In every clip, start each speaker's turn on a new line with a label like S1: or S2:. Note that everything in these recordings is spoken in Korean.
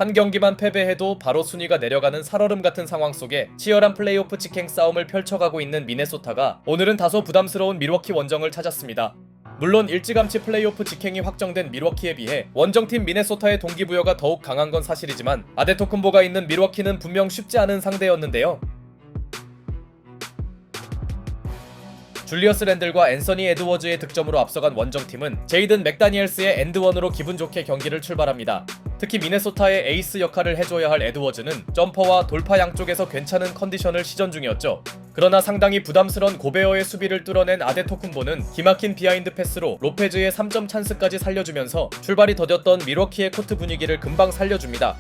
S1: 한 경기만 패배해도 바로 순위가 내려가는 살얼음 같은 상황 속에 치열한 플레이오프 직행 싸움을 펼쳐가고 있는 미네소타가 오늘은 다소 부담스러운 밀워키 원정을 찾았습니다. 물론 일찌감치 플레이오프 직행이 확정된 밀워키에 비해 원정팀 미네소타의 동기부여가 더욱 강한 건 사실이지만 아데토쿤보가 있는 밀워키는 분명 쉽지 않은 상대였는데요. 줄리어스 랜들과 앤서니 에드워즈의 득점으로 앞서간 원정팀은 제이든 맥다니엘스의 엔드원으로 기분 좋게 경기를 출발합니다. 특히 미네소타의 에이스 역할을 해줘야 할 에드워즈는 점퍼와 돌파 양쪽에서 괜찮은 컨디션을 시전 중이었죠. 그러나 상당히 부담스러운 고베어의 수비를 뚫어낸 아데토쿤보는 기막힌 비하인드 패스로 로페즈의 3점 찬스까지 살려주면서 출발이 더뎠던 밀워키의 코트 분위기를 금방 살려줍니다.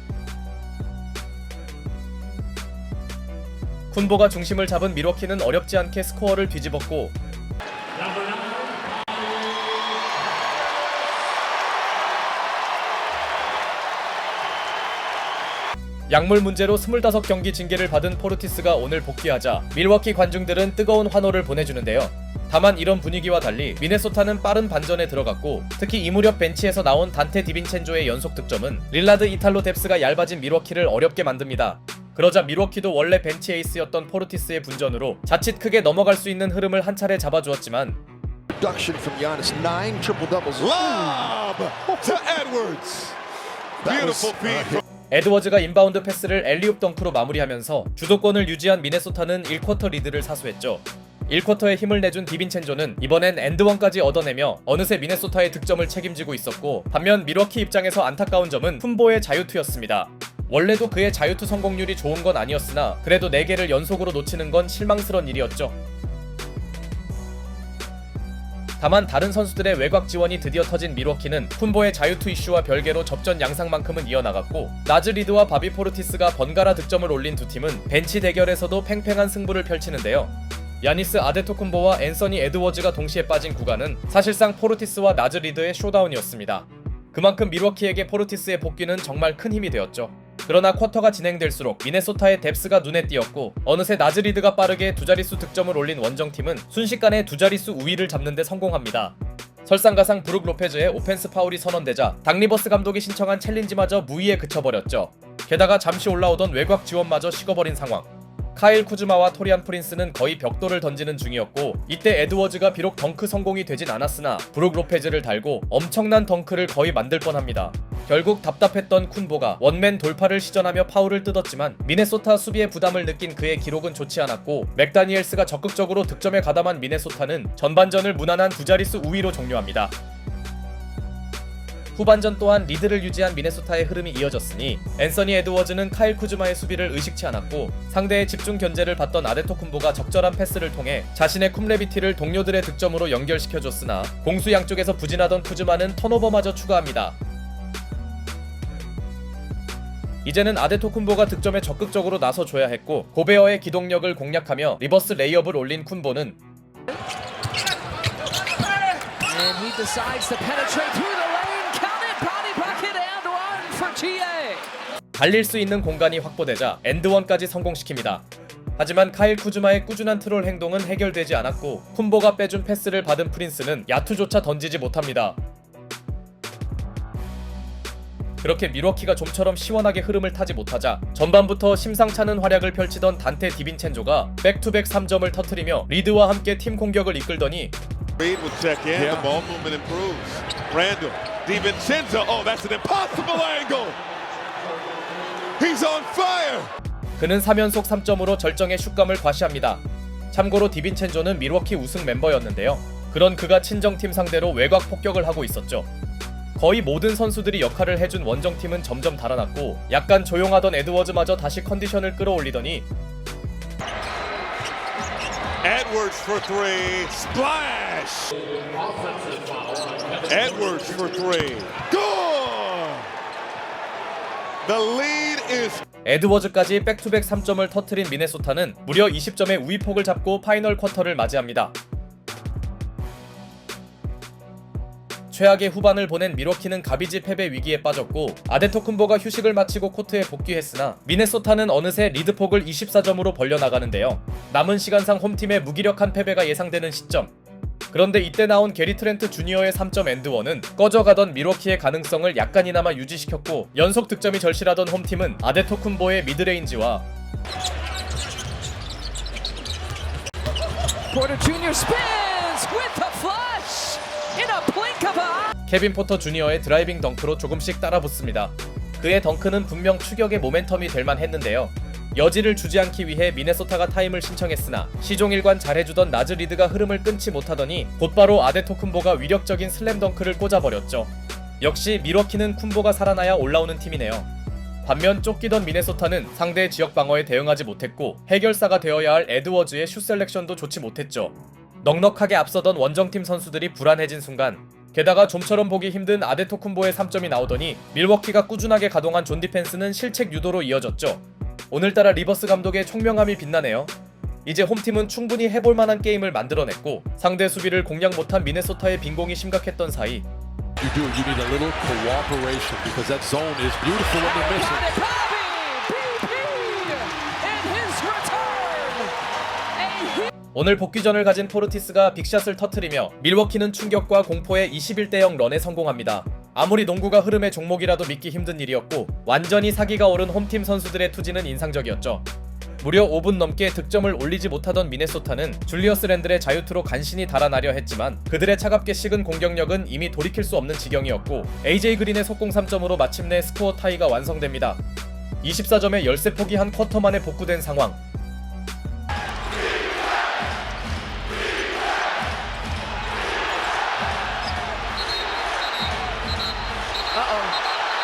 S1: 쿤보가 중심을 잡은 밀워키는 어렵지 않게 스코어를 뒤집었고 약물 문제로 25경기 징계를 받은 포르티스가 오늘 복귀하자 밀워키 관중들은 뜨거운 환호를 보내주는데요. 다만 이런 분위기와 달리 미네소타는 빠른 반전에 들어갔고 특히 이 무렵 벤치에서 나온 단테 디빈첸조의 연속 득점은 릴라드 이탈로 뎁스가 얇아진 밀워키를 어렵게 만듭니다. 그러자 밀워키도 원래 벤치 에이스였던 포르티스의 분전으로 자칫 크게 넘어갈 수 있는 흐름을 한 차례 잡아주었지만 에드워즈가 인바운드 패스를 엘리웁 덩크로 마무리하면서 주도권을 유지한 미네소타는 1쿼터 리드를 사수했죠. 1쿼터에 힘을 내준 디빈첸조는 이번엔 엔드원까지 얻어내며 어느새 미네소타의 득점을 책임지고 있었고 반면 밀워키 입장에서 안타까운 점은 쿤보의 자유투였습니다. 원래도 그의 자유투 성공률이 좋은 건 아니었으나 그래도 4개를 연속으로 놓치는 건 실망스러운 일이었죠. 다만 다른 선수들의 외곽 지원이 드디어 터진 밀워키는 쿤보의 자유투 이슈와 별개로 접전 양상만큼은 이어나갔고 나즈 리드와 바비 포르티스가 번갈아 득점을 올린 두 팀은 벤치 대결에서도 팽팽한 승부를 펼치는데요. 야니스 아데토쿤보와 앤서니 에드워즈가 동시에 빠진 구간은 사실상 포르티스와 나즈 리드의 쇼다운이었습니다. 그만큼 밀워키에게 포르티스의 복귀는 정말 큰 힘이 되었죠. 그러나 쿼터가 진행될수록 미네소타의 뎁스가 눈에 띄었고 어느새 나즈 리드가 빠르게 두 자릿수 득점을 올린 원정팀은 순식간에 두 자릿수 우위를 잡는 데 성공합니다. 설상가상 브룩 로페즈의 오펜스 파울이 선언되자 닥 리버스 감독이 신청한 챌린지마저 무의에 그쳐버렸죠. 게다가 잠시 올라오던 외곽 지원마저 식어버린 상황. 카일 쿠즈마와 토리안 프린스는 거의 벽돌을 던지는 중이었고 이때 에드워즈가 비록 덩크 성공이 되진 않았으나 브룩 로페즈를 달고 엄청난 덩크를 거의 만들 뻔합니다. 결국 답답했던 쿤보가 원맨 돌파를 시전하며 파울을 뜯었지만 미네소타 수비의 부담을 느낀 그의 기록은 좋지 않았고 맥다니엘스가 적극적으로 득점에 가담한 미네소타는 전반전을 무난한 두 자릿수 우위로 종료합니다. 후반전 또한 리드를 유지한 미네소타의 흐름이 이어졌으니 앤서니 에드워즈는 카일 쿠즈마의 수비를 의식치 않았고 상대의 집중 견제를 받던 아데토쿤보가 적절한 패스를 통해 자신의 쿰레비티를 동료들의 득점으로 연결시켜줬으나 공수 양쪽에서 부진하던 쿠즈마는 턴오버마저 추가합니다. 이제는 아데토쿤보가 득점에 적극적으로 나서줘야 했고 고베어의 기동력을 공략하며 리버스 레이업을 올린 쿤보는 달릴 수 있는 공간이 확보되자 엔드원까지 성공시킵니다. 하지만 카일 쿠즈마의 꾸준한 트롤 행동은 해결되지 않았고 쿤보가 빼준 패스를 받은 프린스는 야투조차 던지지 못합니다. 그렇게 밀워키가 좀처럼 시원하게 흐름을 타지 못하자 전반부터 심상찮은 활약을 펼치던 단테 디빈첸조가 백투백 3점을 터뜨리며 리드와 함께 팀 공격을 이끌더니 그는 3연속 3점으로 절정의 슛감을 과시합니다. 참고로 디빈첸조는 밀워키 우승 멤버였는데요. 그런 그가 친정팀 상대로 외곽 폭격을 하고 있었죠. 거의 모든 선수들이 역할을 해준 원정팀은 점점 달아났고 약간 조용하던 에드워즈마저 다시 컨디션을 끌어올리더니
S2: Edwards for three, splash! Edwards for three, good! The lead is
S1: 에드워즈까지 백투백 3점을 터뜨린 미네소타는 무려 20점의 우위폭을 잡고 파이널 쿼터를 맞이합니다. 최악의 후반을 보낸 밀워키는 가비지 패배 위기에 빠졌고 아데토쿤보가 휴식을 마치고 코트에 복귀했으나 미네소타는 어느새 리드폭을 24점으로 벌려나가는데요. 남은 시간상 홈팀의 무기력한 패배가 예상되는 시점 그런데 이때 나온 게리 트렌트 주니어의 3점 앤드원은 꺼져가던 밀워키의 가능성을 약간이나마 유지시켰고 연속 득점이 절실하던 홈팀은 아데토쿤보의 미드레인지와
S3: Porter Jr. spins with a flush in a blink of an eye.
S1: 케빈 포터 주니어의 드라이빙 덩크로 조금씩 따라붙습니다. 그의 덩크는 분명 추격의 모멘텀이 될 만했는데요. 여지를 주지 않기 위해 미네소타가 타임을 신청했으나 시종일관 잘해주던 나즈 리드가 흐름을 끊지 못하더니 곧바로 아데토쿤보가 위력적인 슬램 덩크를 꽂아버렸죠. 역시 밀워키는 쿤보가 살아나야 올라오는 팀이네요. 반면 쫓기던 미네소타는 상대의 지역 방어에 대응하지 못했고 해결사가 되어야 할 에드워즈의 슛 셀렉션도 좋지 못했죠. 넉넉하게 앞서던 원정팀 선수들이 불안해진 순간 게다가 좀처럼 보기 힘든 아데토쿤보의 3점이 나오더니 밀워키가 꾸준하게 가동한 존 디펜스는 실책 유도로 이어졌죠. 오늘따라 리버스 감독의 총명함이 빛나네요. 이제 홈팀은 충분히 해볼 만한 게임을 만들어냈고 상대 수비를 공략 못한 미네소타의 빈공이 심각했던 사이
S4: You need a little cooperation because that zone is beautiful in the mission.
S3: Bobby BP in his return. A huge
S1: 오늘 복귀전을 가진 포르티스가 빅샷을 터뜨리며 밀워키는 충격과 공포의 21대0 런에 성공합니다. 아무리 농구가 흐름의 종목이라도 믿기 힘든 일이었고 완전히 사기가 오른 홈팀 선수들의 투지는 인상적이었죠. 무려 5분 넘게 득점을 올리지 못하던 미네소타는 줄리어스 랜들의 자유투로 간신히 달아나려 했지만 그들의 차갑게 식은 공격력은 이미 돌이킬 수 없는 지경이었고 AJ 그린의 속공 3점으로 마침내 스코어 타이가 완성됩니다. 24점에 열세 포기 한 쿼터 만에 복구된 상황.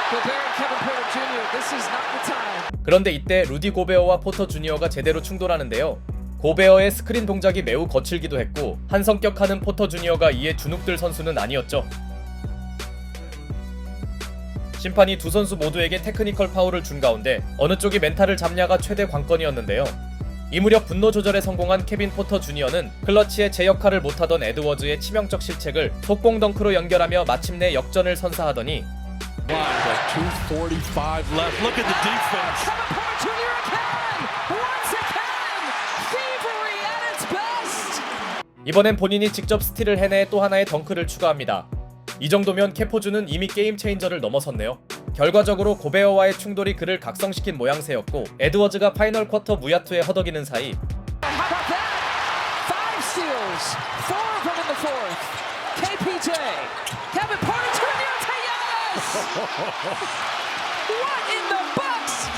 S3: Gobert and Kevin Porter Jr. This is not the time.
S1: 그런데 이때 루디 고베어와 포터 주니어가 제대로 충돌하는데요. 고베어의 스크린 동작이 매우 거칠기도 했고 한 성격하는 포터 주니어가 이에 주눅들 선수는 아니었죠. 심판이 두 선수 모두에게 테크니컬 파울을 준 가운데 어느 쪽이 멘탈을 잡냐가 최대 관건이었는데요. 이 무렵 분노 조절에 성공한 케빈 포터 주니어는 클러치의 제 역할을 못하던 에드워즈의 치명적 실책을 속공 덩크로 연결하며 마침내 역전을 선사하더니
S4: Like 2:45 left. Look at the defense.
S3: Kevin Porter Jr. again. Once again. Thievery at its best.
S1: 이번엔 본인이 직접 스틸을 해내 또 하나의 덩크를 추가합니다. 이 정도면 캐포주는 이미 게임 체인저를 넘어섰네요. 결과적으로 고베어와의 충돌이 그를 각성시킨 모양새였고 에드워즈가 파이널 쿼터 무야투에 허덕이는 사이
S3: How about that? 5 steals. 4 of them in the fourth. KPJ. Kevin Porter Jr. to Giannis. What in the box?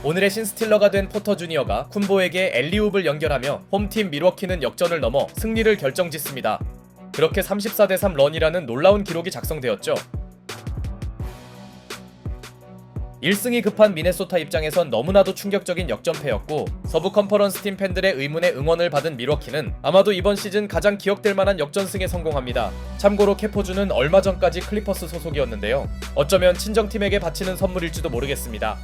S1: 오늘의 신스틸러가 된 포터 주니어가 쿤보에게 엘리웁을 연결하며 홈팀 밀워키는 역전을 넘어 승리를 결정짓습니다. 그렇게 34대3 런이라는 놀라운 기록이 작성되었죠. 1승이 급한 미네소타 입장에선 너무나도 충격적인 역전패였고 서부 컨퍼런스 팀 팬들의 의문의 응원을 받은 밀워키는 아마도 이번 시즌 가장 기억될 만한 역전승에 성공합니다. 참고로 캐포주는 얼마 전까지 클리퍼스 소속이었는데요. 어쩌면 친정팀에게 바치는 선물일지도 모르겠습니다.